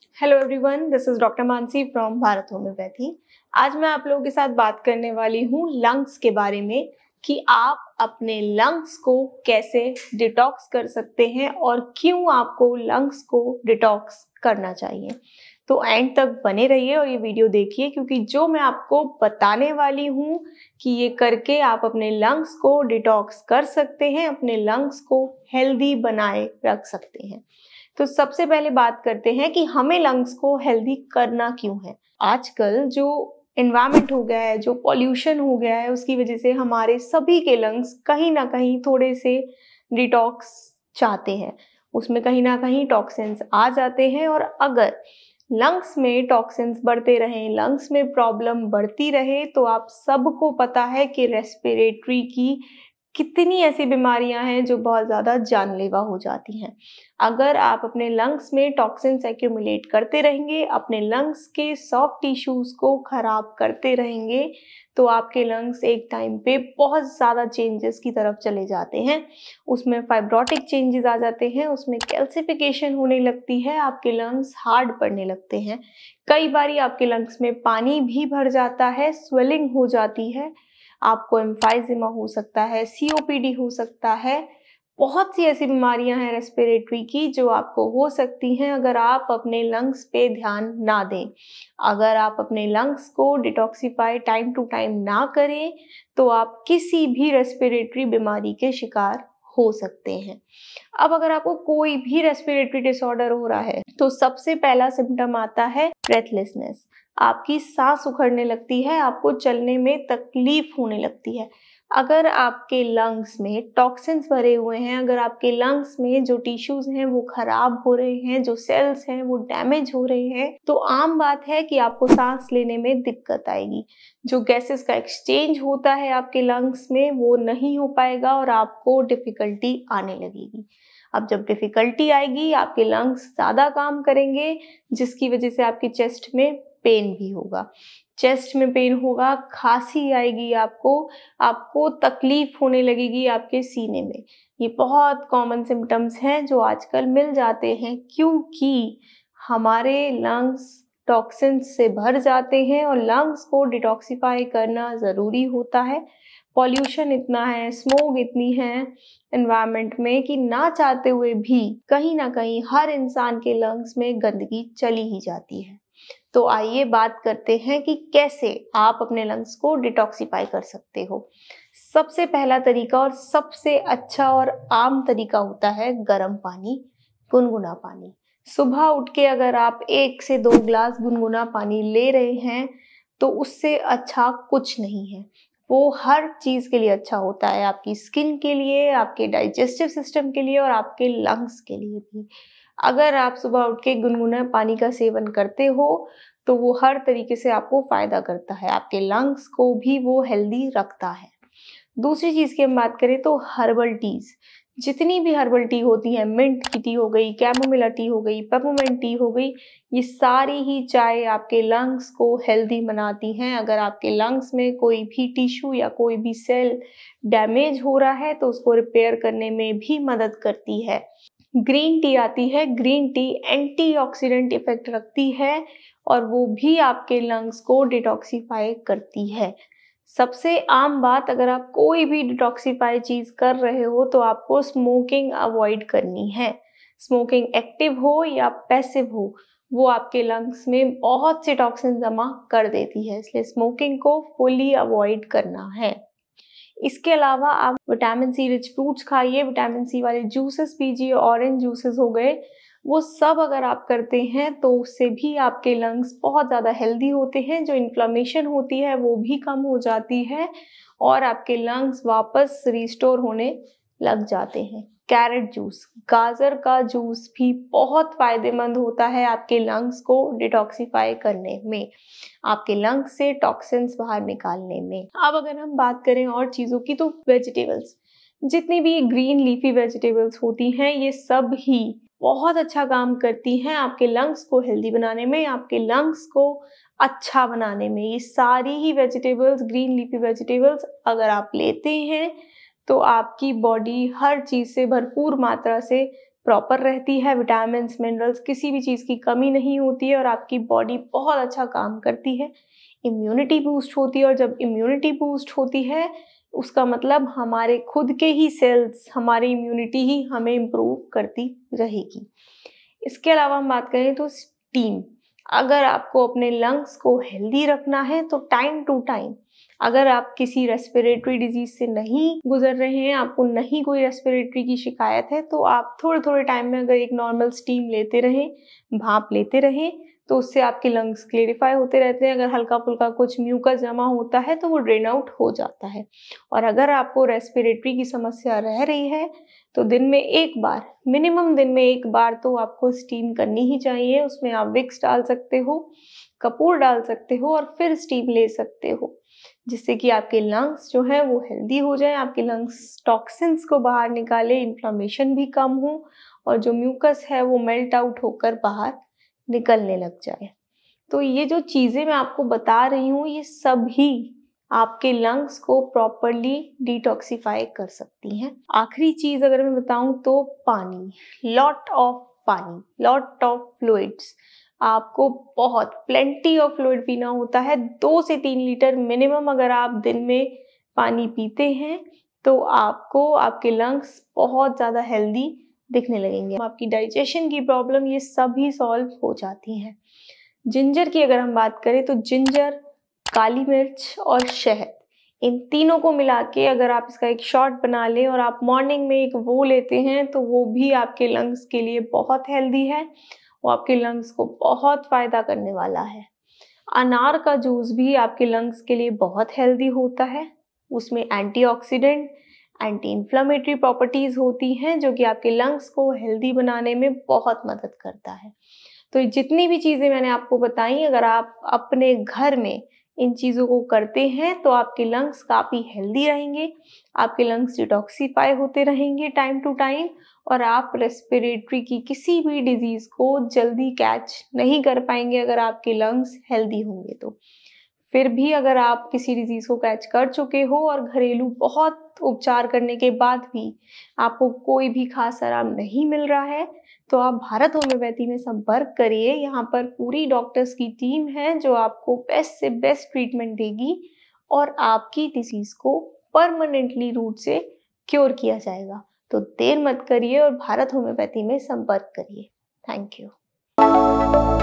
Hello everyone, this is doctor Mansi from Bharat homeopathy. आज मैं आप लोगों के साथ बात करने वाली हूँ लंग्स के बारे में कि आप अपने लंग्स को कैसे डिटॉक्स कर सकते हैं और क्यों आपको लंग्स को डिटॉक्स करना चाहिए। तो एंड तक बने रहिए और ये वीडियो देखिए, क्योंकि जो मैं आपको बताने वाली हूँ कि ये करके आप अपने लंग्स को डिटॉक्स कर सकते हैं, अपने लंग्स को हेल्दी बनाए रख सकते हैं। तो सबसे पहले बात करते हैं कि हमें लंग्स को हेल्दी करना क्यों है। आजकल जो एनवायरनमेंट हो गया है, जो पॉल्यूशन हो गया है, उसकी वजह से हमारे सभी के लंग्स कहीं ना कहीं थोड़े से डिटॉक्स चाहते हैं। उसमें कहीं ना कहीं टॉक्सिन्स आ जाते हैं, और अगर लंग्स में टॉक्सिन्स बढ़ते रहें, लंग्स में प्रॉब्लम बढ़ती रहे, तो आप सबको पता है कि रेस्पिरेटरी की कितनी ऐसी बीमारियां हैं जो बहुत ज़्यादा जानलेवा हो जाती हैं। अगर आप अपने लंग्स में टॉक्सिन्स एक्यूमुलेट करते रहेंगे, अपने लंग्स के सॉफ्ट टिश्यूज़ को ख़राब करते रहेंगे, तो आपके लंग्स एक टाइम पे बहुत ज़्यादा चेंजेस की तरफ चले जाते हैं। उसमें फाइब्रोटिक चेंजेस आ जाते हैं, उसमें कैल्सिफिकेशन होने लगती है, आपके लंग्स हार्ड पड़ने लगते हैं। कई बारी आपके लंग्स में पानी भी भर जाता है, स्वेलिंग हो जाती है, आपको एम्फाइजिमा हो सकता है, सीओपीडी हो सकता है। बहुत सी ऐसी बीमारियां हैं रेस्पिरेटरी की जो आपको हो सकती हैं अगर आप अपने लंग्स पे ध्यान ना दें। अगर आप अपने लंग्स को डिटॉक्सिफाई टाइम टू टाइम ना करें, तो आप किसी भी रेस्पिरेटरी बीमारी के शिकार हो सकते हैं। अब अगर आपको कोई भी रेस्पिरेटरी डिसऑर्डर हो रहा है, तो सबसे पहला सिम्टम आता है ब्रेथलेसनेस। आपकी सांस उखड़ने लगती है, आपको चलने में तकलीफ होने लगती है। अगर आपके लंग्स में टॉक्सिन्स भरे हुए हैं, अगर आपके लंग्स में जो टिश्यूज हैं वो खराब हो रहे हैं, जो सेल्स हैं वो डैमेज हो रहे हैं, तो आम बात है कि आपको सांस लेने में दिक्कत आएगी। जो गैसेस का एक्सचेंज होता है आपके लंग्स में वो नहीं हो पाएगा और आपको डिफिकल्टी आने लगेगी। अब जब डिफिकल्टी आएगी, आपके लंग्स ज़्यादा काम करेंगे, जिसकी वजह से आपकी चेस्ट में पेन भी होगा। चेस्ट में पेन होगा, खांसी आएगी, आपको तकलीफ होने लगेगी आपके सीने में। ये बहुत कॉमन सिम्टम्स हैं जो आजकल मिल जाते हैं, क्योंकि हमारे लंग्स टॉक्सिन्स से भर जाते हैं और लंग्स को डिटॉक्सिफाई करना ज़रूरी होता है। पॉल्यूशन इतना है, स्मोक इतनी है एनवायरनमेंट में कि ना चाहते हुए भी कहीं ना कहीं हर इंसान के लंग्स में गंदगी चली ही जाती है। तो आइए बात करते हैं कि कैसे आप अपने लंग्स को डिटॉक्सिफाई कर सकते हो। सबसे पहला तरीका और सबसे अच्छा और आम तरीका होता है गर्म पानी, गुनगुना पानी। सुबह उठ के अगर आप 1 से 2 ग्लास गुनगुना पानी ले रहे हैं, तो उससे अच्छा कुछ नहीं है। वो हर चीज़ के लिए अच्छा होता है, आपकी स्किन के लिए, आपके डाइजेस्टिव सिस्टम के लिए और आपके लंग्स के लिए भी। अगर आप सुबह उठ के गुनगुना पानी का सेवन करते हो, तो वो हर तरीके से आपको फ़ायदा करता है, आपके लंग्स को भी वो हेल्दी रखता है। दूसरी चीज़ की हम बात करें तो हर्बल टीज़, जितनी भी हर्बल टी होती हैं, मिंट की टी हो गई, कैमोमिला टी हो गई, पेपरमिंट टी हो गई, ये सारी ही चाय आपके लंग्स को हेल्दी बनाती हैं। अगर आपके लंग्स में कोई भी टिश्यू या कोई भी सेल डैमेज हो रहा है, तो उसको रिपेयर करने में भी मदद करती है। ग्रीन टी आती है, ग्रीन टी एंटीऑक्सीडेंट इफेक्ट रखती है और वो भी आपके लंग्स को डिटॉक्सिफाई करती है। सबसे आम बात, अगर आप कोई भी डिटॉक्सिफाई चीज़ कर रहे हो, तो आपको स्मोकिंग अवॉइड करनी है। स्मोकिंग एक्टिव हो या पैसिव हो, वो आपके लंग्स में बहुत से टॉक्सिन जमा कर देती है, इसलिए स्मोकिंग को फुली अवॉइड करना है। इसके अलावा आप विटामिन सी रिच फ्रूट्स खाइए, विटामिन सी वाले जूसेस पीजिए, ऑरेंज जूसेस हो गए, वो सब अगर आप करते हैं तो उससे भी आपके लंग्स बहुत ज़्यादा हेल्दी होते हैं। जो इन्फ्लेमेशन होती है वो भी कम हो जाती है और आपके लंग्स वापस रिस्टोर होने लग जाते हैं। कैरेट जूस, गाजर का जूस भी बहुत फ़ायदेमंद होता है आपके लंग्स को डिटॉक्सिफाई करने में, आपके लंग्स से टॉक्सिन्स बाहर निकालने में। अब अगर हम बात करें और चीज़ों की, तो वेजिटेबल्स, जितनी भी ग्रीन लीफी वेजिटेबल्स होती हैं, ये सब ही बहुत अच्छा काम करती हैं आपके लंग्स को हेल्दी बनाने में, आपके लंग्स को अच्छा बनाने में। ये सारी ही वेजिटेबल्स, ग्रीन लीफी वेजिटेबल्स अगर आप लेते हैं, तो आपकी बॉडी हर चीज़ से भरपूर मात्रा से प्रॉपर रहती है, विटामिन मिनरल्स किसी भी चीज़ की कमी नहीं होती है और आपकी बॉडी बहुत अच्छा काम करती है। इम्यूनिटी बूस्ट होती है और जब इम्यूनिटी बूस्ट होती है उसका मतलब हमारे खुद के ही सेल्स, हमारी इम्यूनिटी ही हमें इम्प्रूव करती रहेगी। इसके अलावा हम बात करें तो स्टीम, अगर आपको अपने लंग्स को हेल्दी रखना है तो टाइम टू टाइम, अगर आप किसी रेस्पिरेटरी डिजीज से नहीं गुजर रहे हैं, आपको नहीं कोई रेस्पिरेटरी की शिकायत है, तो आप थोड़े थोड़े टाइम में अगर एक नॉर्मल स्टीम लेते रहें, भाप लेते रहें, तो उससे आपके लंग्स क्लेरिफाई होते रहते हैं। अगर हल्का फुल्का कुछ म्यूकस जमा होता है तो वो ड्रेन आउट हो जाता है। और अगर आपको रेस्पिरेटरी की समस्या रह रही है तो दिन में एक बार, मिनिमम दिन में एक बार तो आपको स्टीम करनी ही चाहिए। उसमें आप विक्स डाल सकते हो, कपूर डाल सकते हो और फिर स्टीम ले सकते हो, जिससे कि आपके लंग्स जो है वो हेल्दी हो जाए, आपके लंग्स टॉक्सिन्स को बाहर निकाले, इन्फ्लामेशन भी कम हो और जो म्यूकस है वो मेल्ट आउट होकर बाहर निकलने लग जाए। तो ये जो चीज़ें मैं आपको बता रही हूँ ये सभी आपके लंग्स को प्रॉपरली डिटॉक्सिफाई कर सकती हैं। आखिरी चीज़ अगर मैं बताऊँ तो पानी, लॉट ऑफ पानी, लॉट ऑफ फ्लूइड्स, आपको बहुत प्लेंटी ऑफ फ्लूइड पीना होता है। 2 से 3 लीटर मिनिमम अगर आप दिन में पानी पीते हैं तो आपको आपके लंग्स बहुत ज़्यादा हेल्दी दिखने लगेंगे। आपकी डाइजेशन की प्रॉब्लम ये सभी सॉल्व हो जाती हैं। जिंजर की अगर हम बात करें तो जिंजर, काली मिर्च और शहद, इन तीनों को मिला के अगर आप इसका एक शॉट बना लें और आप मॉर्निंग में एक वो लेते हैं तो वो भी आपके लंग्स के लिए बहुत हेल्दी है, वो आपके लंग्स को बहुत फ़ायदा करने वाला है। अनार का जूस भी आपके लंग्स के लिए बहुत हेल्दी होता है, उसमें एंटीऑक्सीडेंट, एंटी इन्फ्लेमेटरी प्रॉपर्टीज़ होती हैं जो कि आपके लंग्स को हेल्दी बनाने में बहुत मदद करता है। तो जितनी भी चीज़ें मैंने आपको बताई, अगर आप अपने घर में इन चीज़ों को करते हैं तो आपके लंग्स काफ़ी हेल्दी रहेंगे, आपके लंग्स डिटॉक्सिफाई होते रहेंगे टाइम टू टाइम और आप रेस्पिरेटरी की किसी भी डिजीज़ को जल्दी कैच नहीं कर पाएंगे अगर आपके लंग्स हेल्दी होंगे तो। फिर भी अगर आप किसी डिजीज़ को कैच कर चुके हो और घरेलू बहुत उपचार करने के बाद भी आपको कोई भी खास आराम नहीं मिल रहा है तो आप भारत होम्योपैथी में संपर्क करिए। यहाँ पर पूरी डॉक्टर्स की टीम है जो आपको बेस्ट से बेस्ट ट्रीटमेंट देगी और आपकी डिसीज़ को परमानेंटली रूट से क्योर किया जाएगा। तो देर मत करिए और भारत होम्योपैथी में संपर्क करिए। Thank you.